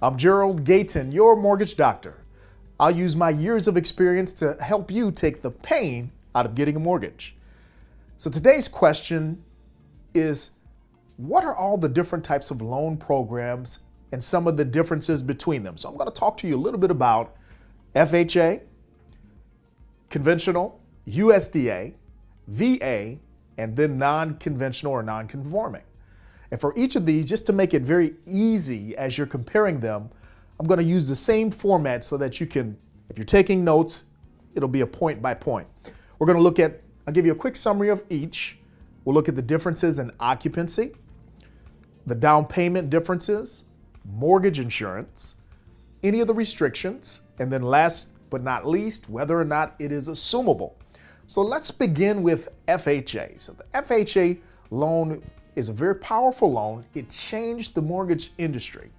I'm Gerald, Gayton, your mortgage doctor. I'll use my years of experience to help you take the pain out of getting a mortgage. So today's question is, what are all the different types of loan programs and some of the differences between them? So I'm going to talk to you a little bit about FHA, conventional, USDA, VA, and then non-conventional or non-conforming. And for each of these, just to make it very easy as you're comparing them, I'm going to use the same format so that you can, if you're taking notes, it'll be a point by point. We're going to look at, I'll give you a quick summary of each. We'll look at the differences in occupancy, the down payment differences, mortgage insurance, any of the restrictions, and then last but not least, whether or not it is assumable. So let's begin with FHA. So the FHA loan is a very powerful loan. It changed the mortgage industry.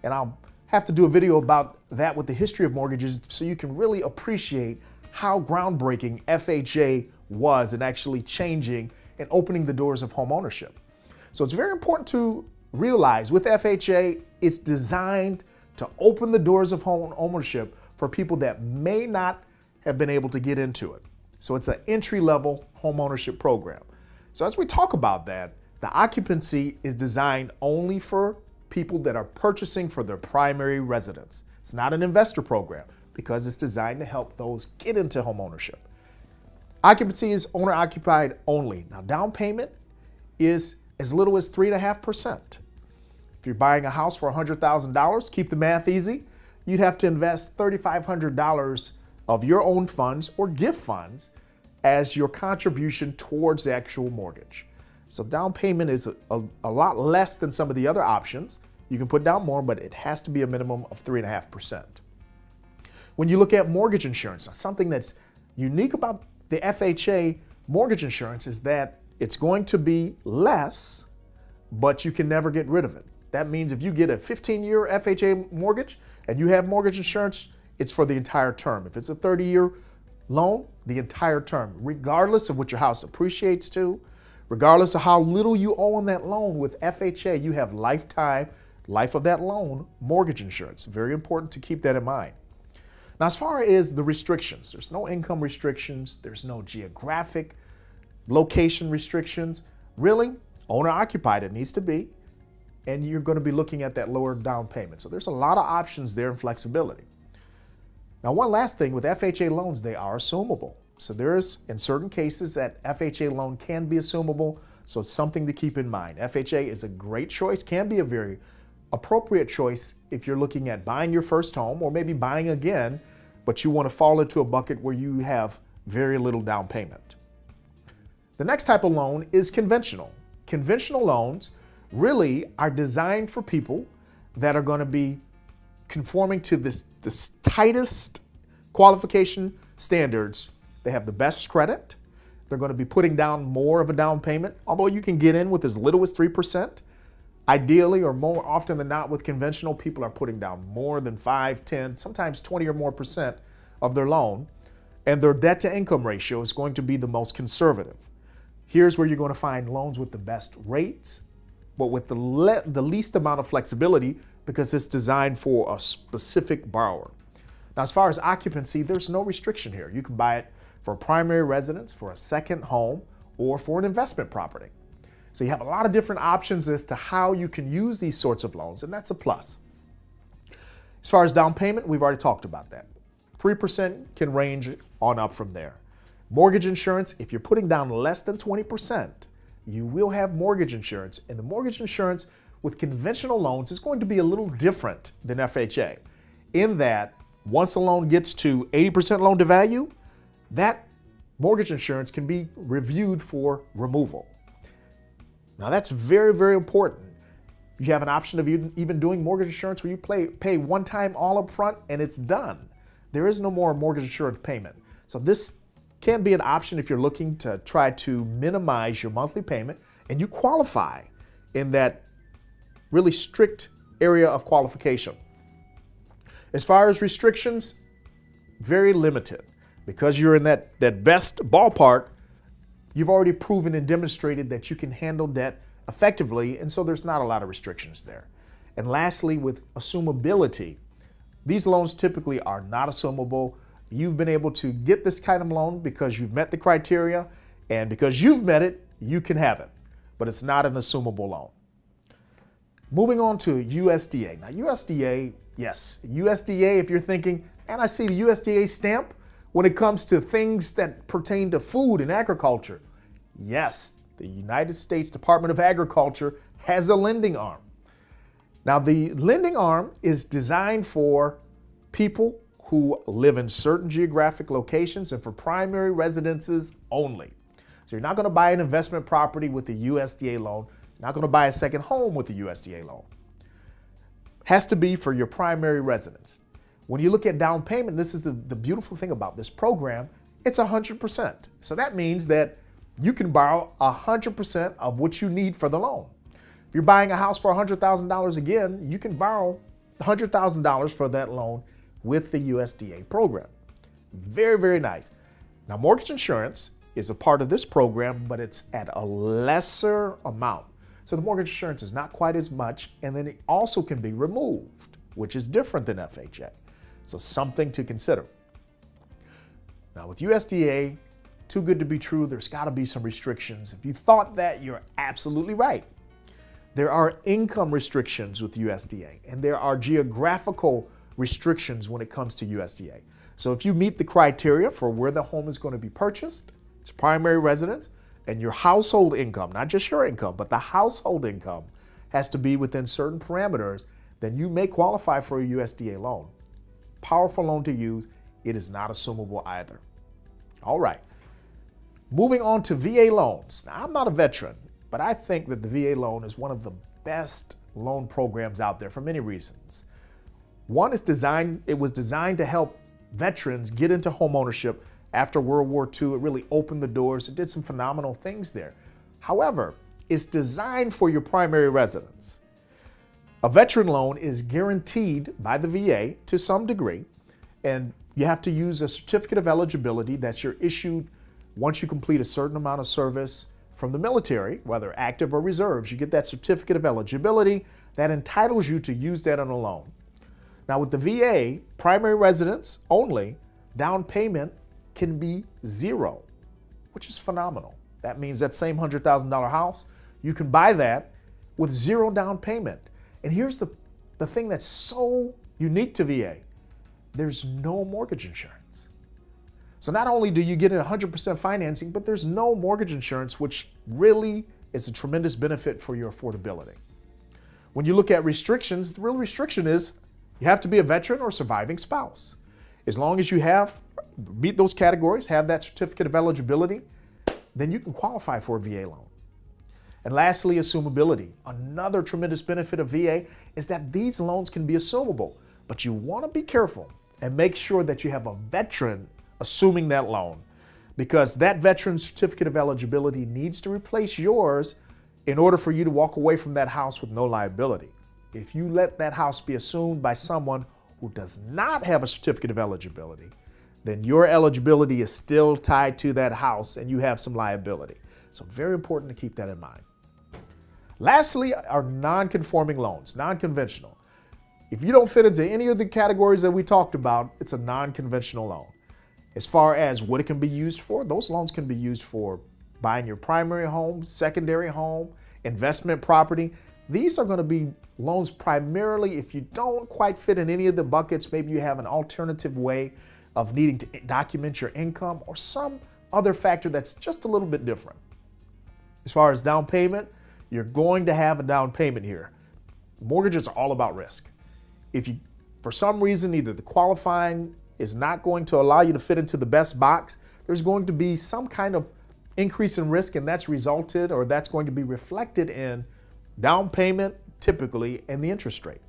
And I'll have to do a video about that with the history of mortgages so you can really appreciate how groundbreaking FHA was in actually changing and opening the doors of home ownership. So it's very important to realize with FHA, it's designed to open the doors of home ownership for people that may not have been able to get into it. So it's an entry-level home ownership program. So as we talk about that, the occupancy is designed only for people that are purchasing for their primary residence. It's not an investor program because it's designed to help those get into home ownership. Occupancy is owner-occupied only. Now, down payment is as little as 3.5%. If you're buying a house for $100,000, keep the math easy, you'd have to invest $3,500 of your own funds or gift funds as your contribution towards the actual mortgage. So down payment is a lot less than some of the other options. You can put down more, but it has to be a minimum of 3.5%. When you look at mortgage insurance, something that's unique about the FHA mortgage insurance is that it's going to be less, but you can never get rid of it. That means if you get a 15-year FHA mortgage and you have mortgage insurance, it's for the entire term. If it's a 30-year loan, the entire term, regardless of what your house appreciates to, regardless of how little you owe on that loan. With FHA, you have lifetime, life of that loan, mortgage insurance. Very important to keep that in mind. Now, as far as the restrictions, there's no income restrictions, there's no geographic location restrictions. Really, owner-occupied it needs to be, and you're going to be looking at that lower down payment. So there's a lot of options there and flexibility. Now, one last thing, with FHA loans, they are assumable. So there is, in certain cases, that FHA loan can be assumable, so it's something to keep in mind. FHA is a great choice, can be a very appropriate choice if you're looking at buying your first home or maybe buying again, but you want to fall into a bucket where you have very little down payment. The next type of loan is conventional. Conventional loans really are designed for people that are going to be conforming to this tightest qualification standards. They have the best credit. They're going to be putting down more of a down payment, although you can get in with as little as 3%. Ideally, or more often than not with conventional, people are putting down more than 5, 10, sometimes 20 or more percent of their loan. And their debt to income ratio is going to be the most conservative. Here's where you're going to find loans with the best rates, but with the least amount of flexibility because it's designed for a specific borrower. Now, as far as occupancy, there's no restriction here. You can buy it for a primary residence, for a second home, or for an investment property. So you have a lot of different options as to how you can use these sorts of loans, and that's a plus. As far as down payment, we've already talked about that. 3% can range on up from there. Mortgage insurance, if you're putting down less than 20%, you will have mortgage insurance, and the mortgage insurance with conventional loans is going to be a little different than FHA in that once a loan gets to 80% loan to value, that mortgage insurance can be reviewed for removal. Now that's very, very important. You have an option of even doing mortgage insurance where you pay one time all up front and it's done. There is no more mortgage insurance payment. So this can be an option if you're looking to try to minimize your monthly payment and you qualify in that really strict area of qualification. As far as restrictions, very limited. Because you're in that best ballpark, you've already proven and demonstrated that you can handle debt effectively, and so there's not a lot of restrictions there. And lastly, with assumability, these loans typically are not assumable. You've been able to get this kind of loan because you've met the criteria, and because you've met it, you can have it, but it's not an assumable loan. Moving on to USDA. Now USDA, yes, USDA, if you're thinking, and I see the USDA stamp when it comes to things that pertain to food and agriculture. Yes, the United States Department of Agriculture has a lending arm. Now the lending arm is designed for people who live in certain geographic locations and for primary residences only. So you're not going to buy an investment property with the USDA loan. You're not going to buy a second home with the USDA loan. Has to be for your primary residence. When you look at down payment, this is the beautiful thing about this program, it's 100%. So that means that you can borrow 100% of what you need for the loan. If you're buying a house for $100,000 again, you can borrow $100,000 for that loan with the USDA program. Very, very nice. Now, mortgage insurance is a part of this program, but it's at a lesser amount. So the mortgage insurance is not quite as much, and then it also can be removed, which is different than FHA. So something to consider. Now with USDA, too good to be true, there's gotta be some restrictions. If you thought that, you're absolutely right. There are income restrictions with USDA, and there are geographical restrictions when it comes to USDA. So if you meet the criteria for where the home is going to be purchased, it's primary residence, and your household income, not just your income, but the household income has to be within certain parameters, then you may qualify for a USDA loan. Powerful loan to use. It is not assumable either. All right. Moving on to VA loans. Now, I'm not a veteran, but I think that the VA loan is one of the best loan programs out there for many reasons. One is it was designed to help veterans get into home ownership after World War II. It really opened the doors. It did some phenomenal things there. However, it's designed for your primary residence. A veteran loan is guaranteed by the VA to some degree, and you have to use a certificate of eligibility that you're issued once you complete a certain amount of service from the military, whether active or reserves. You get that certificate of eligibility that entitles you to use that on a loan. Now with the VA, primary residence only, down payment can be zero, which is phenomenal. That means that same $100,000 house, you can buy that with zero down payment. And here's the thing that's so unique to VA. There's no mortgage insurance. So not only do you get 100% financing, but there's no mortgage insurance, which really is a tremendous benefit for your affordability. When you look at restrictions, the real restriction is you have to be a veteran or surviving spouse. As long as you meet those categories, have that certificate of eligibility, then you can qualify for a VA loan. And lastly, assumability. Another tremendous benefit of VA is that these loans can be assumable, but you want to be careful and make sure that you have a veteran assuming that loan, because that veteran certificate of eligibility needs to replace yours in order for you to walk away from that house with no liability. If you let that house be assumed by someone who does not have a certificate of eligibility, then your eligibility is still tied to that house and you have some liability. So very important to keep that in mind. Lastly, are non-conforming loans, non-conventional. If you don't fit into any of the categories that we talked about, it's a non-conventional loan. As far as what it can be used for, those loans can be used for buying your primary home, secondary home, investment property. These are going to be loans primarily if you don't quite fit in any of the buckets. Maybe you have an alternative way of needing to document your income or some other factor that's just a little bit different. As far as down payment, you're going to have a down payment here. Mortgages are all about risk. If you, for some reason, either the qualifying is not going to allow you to fit into the best box, there's going to be some kind of increase in risk, and that's resulted, or that's going to be reflected in down payment typically and the interest rate.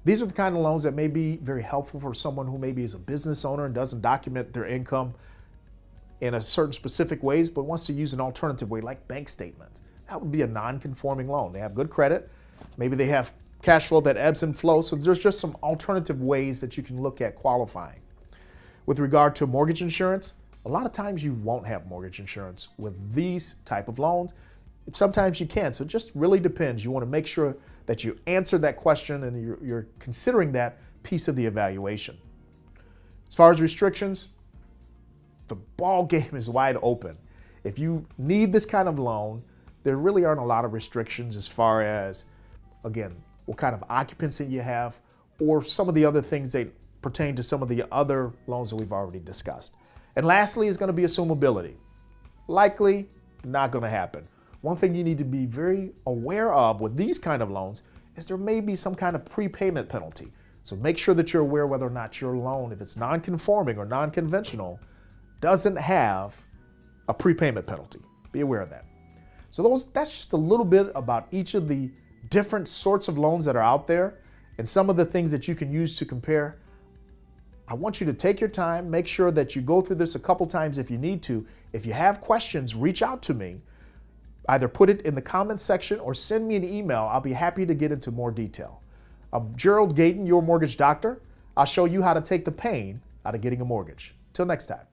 These are the kind of loans that may be very helpful for someone who maybe is a business owner and doesn't document their income in a certain specific ways, but wants to use an alternative way like bank statements. That would be a non-conforming loan. They have good credit. Maybe they have cash flow that ebbs and flows. So there's just some alternative ways that you can look at qualifying. With regard to mortgage insurance, a lot of times you won't have mortgage insurance with these type of loans. Sometimes you can, so it just really depends. You want to make sure that you answered that question and you're considering that piece of the evaluation. As far as restrictions, the ball game is wide open. If you need this kind of loan, there really aren't a lot of restrictions as far as, again, what kind of occupancy you have or some of the other things that pertain to some of the other loans that we've already discussed. And lastly is going to be assumability. Likely not going to happen. One thing you need to be very aware of with these kind of loans is there may be some kind of prepayment penalty. So make sure that you're aware whether or not your loan, if it's non-conforming or non-conventional, doesn't have a prepayment penalty. Be aware of that. So that's just a little bit about each of the different sorts of loans that are out there and some of the things that you can use to compare. I want you to take your time, make sure that you go through this a couple times if you need to. If you have questions, reach out to me. Either put it in the comments section or send me an email. I'll be happy to get into more detail. I'm Gerald Gayton, your mortgage doctor. I'll show you how to take the pain out of getting a mortgage. Till next time.